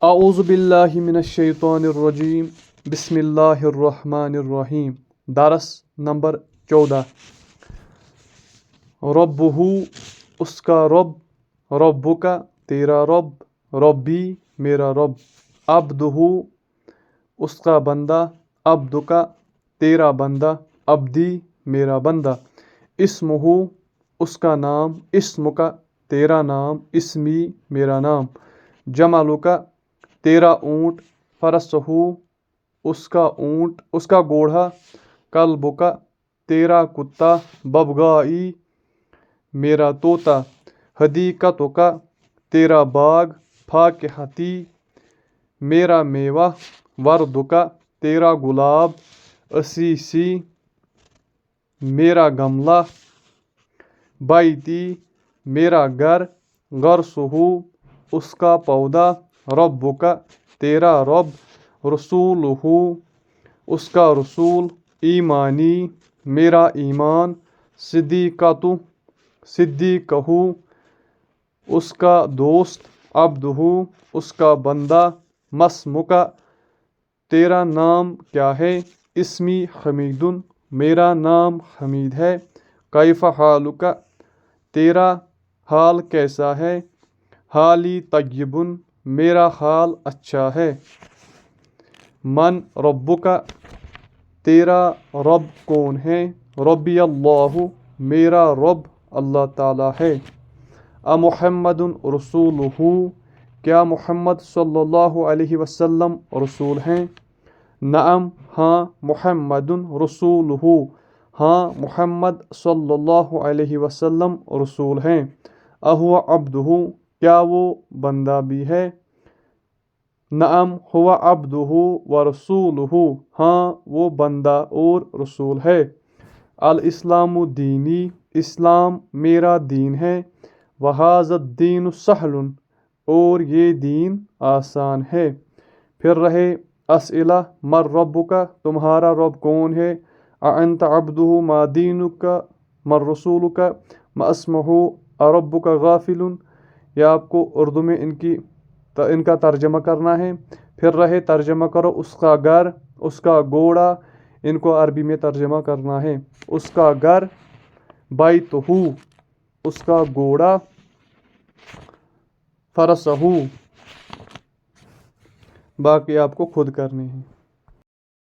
اعوذ باللہ من الشیطان الرجیم بسم اللہ الرحمن الرحیم۔ درس نمبر 14۔ ربہ اس کا رب، ربک تیرا رب، ربی میرا رب، عبدہ اس کا بندہ، عبدک تیرا بندہ، عبدی میرا بندہ، اسمہ اس کا نام، اسمک تیرا نام، اسمی میرا نام، جملک تیرا اونٹ، فرسہ اس کا اونٹ، اس کا گھوڑا، کلبک تیرا کتا، ببغائی میرا طوطا، حدیقتک تیرا باغ، فاکہتی میرا میوہ، وردک تیرا گلاب، عصیصی میرا گملہ، بیتی میرا گھر، غرسہ اس کا پودا، ربک تیرا رب، رسولہ اس کا رسول، ایمانی میرا ایمان، صدیقتہ اس کا دوست، عبدہ اس کا بندہ، مسمک تیرا نام کیا ہے، اسمی حمید میرا نام حمید ہے، کیف حالک تیرا حال کیسا ہے، حالی طیب میرا حال اچھا ہے، من ربک تیرا رب کون ہے، ربی اللہ میرا رب اللہ تعالی ہے، محمد رسولہ کیا محمد صلی اللہ علیہ وسلم رسول ہیں، نعم ہاں، محمد رسولہ ہاں محمد صلی اللہ علیہ وسلم رسول ہیں، اہو عبدہ کیا وہ بندہ بھی ہے، نعم هو عبدہ ورسولہ ہاں وہ بندہ اور رسول ہے، الاسلام دینی اسلام میرا دین ہے، وہذا الدین سہل اور یہ دین آسان ہے، پھر رہے اسئلہ، من ربک تمہارا رب کون ہے، اانت عبدہ ما دینک من رسولک ما اسمہ اربک غافل، یہ آپ کو اردو میں ان کا ترجمہ کرنا ہے، پھر رہے ترجمہ کرو اس کا گھر، اس کا گھوڑا، ان کو عربی میں ترجمہ کرنا ہے، اس کا گھر، بیتہ اس کا گھوڑا، فرسہ باقی آپ کو خود کرنے ہیں۔